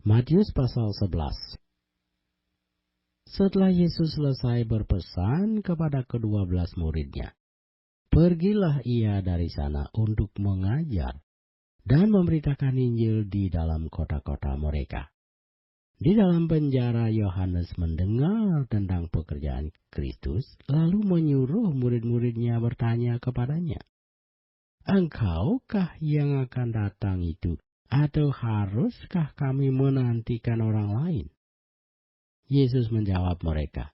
Matius pasal 11. Setelah Yesus selesai berpesan kepada ke-12 muridnya, pergilah ia dari sana untuk mengajar dan memberitakan Injil di dalam kota-kota mereka. Di dalam penjara Yohanes mendengar tentang pekerjaan Kristus, lalu menyuruh murid-muridnya bertanya kepadanya, "Engkaukah yang akan datang itu, atau haruskah kami menantikan orang lain?" Yesus menjawab mereka,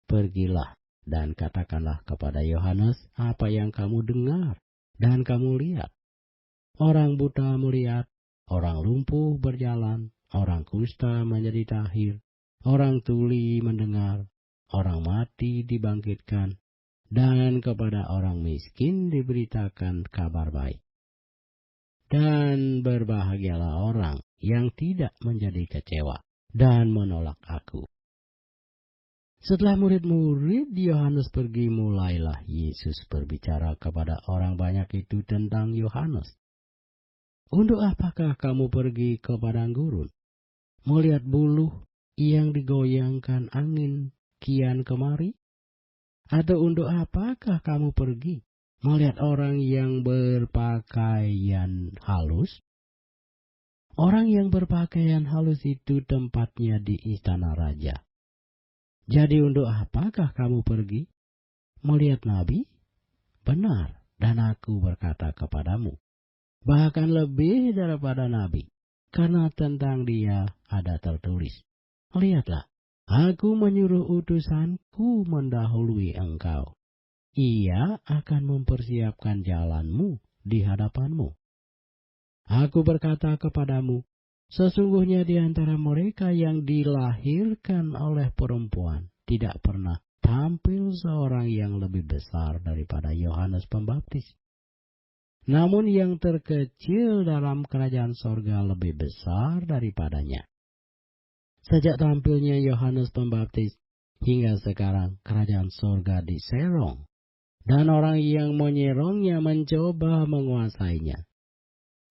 "Pergilah dan katakanlah kepada Yohanes apa yang kamu dengar dan kamu lihat. Orang buta melihat, orang lumpuh berjalan, orang kusta menjadi tahir, orang tuli mendengar, orang mati dibangkitkan, dan kepada orang miskin diberitakan kabar baik. Dan berbahagialah orang yang tidak menjadi kecewa dan menolak aku." Setelah murid-murid Yohanes pergi, mulailah Yesus berbicara kepada orang banyak itu tentang Yohanes. "Untuk apakah kamu pergi ke padang gurun, melihat buluh yang digoyangkan angin kian kemari? Atau untuk apakah kamu pergi melihat orang yang berpakaian halus? Orang yang berpakaian halus itu tempatnya di istana raja. Jadi untuk apakah kamu pergi melihat nabi? Benar, dan aku berkata kepadamu, bahkan lebih daripada nabi, karena tentang dia ada tertulis, 'Lihatlah, aku menyuruh utusanku mendahului engkau. Ia akan mempersiapkan jalanmu di hadapanmu.' Aku berkata kepadamu, sesungguhnya di antara mereka yang dilahirkan oleh perempuan tidak pernah tampil seorang yang lebih besar daripada Yohanes Pembaptis. Namun yang terkecil dalam kerajaan sorga lebih besar daripadanya. Sejak tampilnya Yohanes Pembaptis hingga sekarang kerajaan sorga diserong, dan orang yang menyerongnya mencoba menguasainya.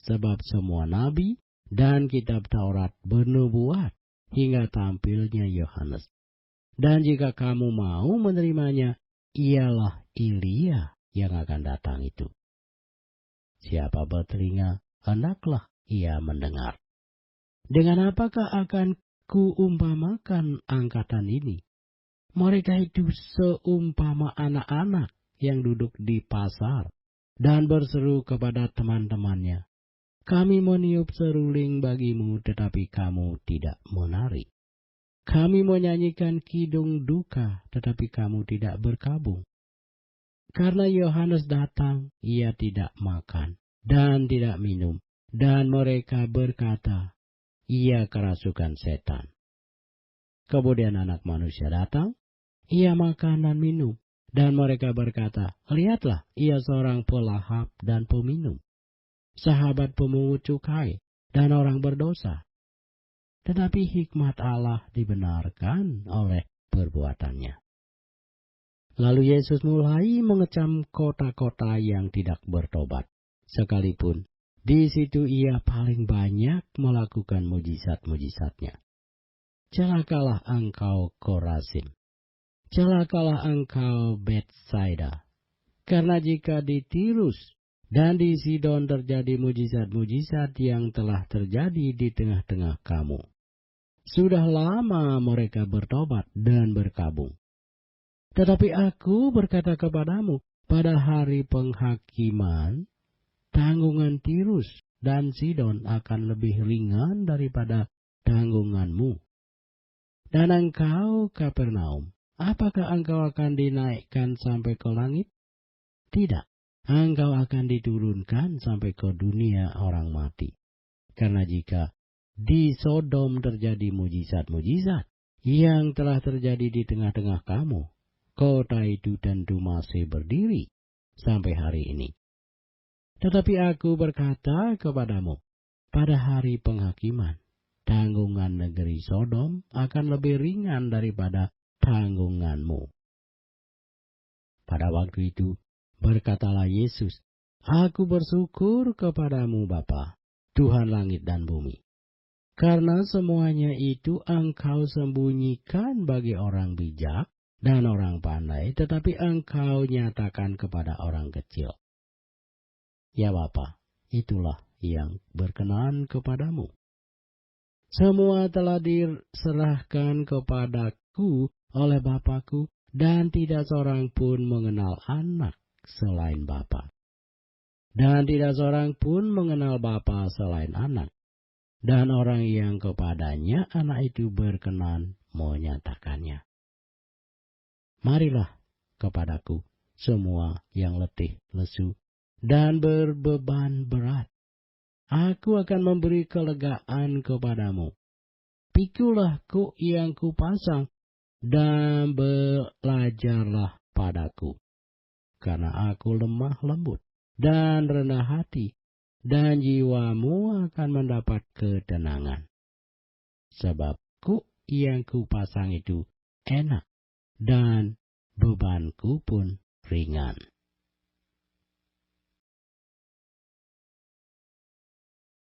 Sebab semua nabi dan kitab Taurat bernubuat hingga tampilnya Yohanes. Dan jika kamu mau menerimanya, ialah Elia yang akan datang itu. Siapa bertelinga, hendaklah ia mendengar. Dengan apakah akan kuumpamakan angkatan ini? Mereka itu seumpama anak-anak yang duduk di pasar dan berseru kepada teman-temannya, 'Kami meniup seruling bagimu, tetapi kamu tidak menari. Kami menyanyikan kidung duka, tetapi kamu tidak berkabung.' Karena Yohanes datang, ia tidak makan dan tidak minum, dan mereka berkata, 'Ia kerasukan setan.' Kemudian Anak Manusia datang, ia makan dan minum, dan mereka berkata, 'Lihatlah, ia seorang pelahap dan peminum, sahabat pemungut cukai dan orang berdosa.' Tetapi hikmat Allah dibenarkan oleh perbuatannya." Lalu Yesus mulai mengecam kota-kota yang tidak bertobat, sekalipun di situ ia paling banyak melakukan mujizat-mujizatnya. "Celakalah engkau Korazim, celakalah engkau Betsaida, karena jika di Tirus dan di Sidon terjadi mujizat-mujizat yang telah terjadi di tengah-tengah kamu, sudah lama mereka bertobat dan berkabung. Tetapi aku berkata kepadamu, pada hari penghakiman, tanggungan Tirus dan Sidon akan lebih ringan daripada tanggunganmu. Dan engkau Kapernaum, apakah engkau akan dinaikkan sampai ke langit? Tidak, engkau akan diturunkan sampai ke dunia orang mati. Karena jika di Sodom terjadi mujizat-mujizat yang telah terjadi di tengah-tengah kamu, kota itu tentu masih berdiri sampai hari ini. Tetapi aku berkata kepadamu, pada hari penghakiman, tanggungan negeri Sodom akan lebih ringan daripada tanggunganmu." Pada waktu itu, berkatalah Yesus, "Aku bersyukur kepadamu Bapa, Tuhan langit dan bumi, Karena semuanya itu engkau sembunyikan bagi orang bijak dan orang pandai, tetapi engkau nyatakan kepada orang kecil. Ya Bapa, itulah yang berkenan kepadamu. Semua telah diserahkan kepadaku oleh Bapakku, dan tidak seorang pun mengenal anak selain Bapa. Dan tidak seorang pun mengenal Bapa selain anak. Dan orang yang kepadanya anak itu berkenan menyatakannya. Marilah kepadaku semua yang letih, lesu, dan berbeban berat. Aku akan memberi kelegaan kepadamu. Pikulah kuk yang kupasang, dan belajarlah padaku. Karena aku lemah lembut dan rendah hati, dan jiwamu akan mendapat ketenangan. Sebab kuk yang kupasang itu enak, dan bebanku pun ringan.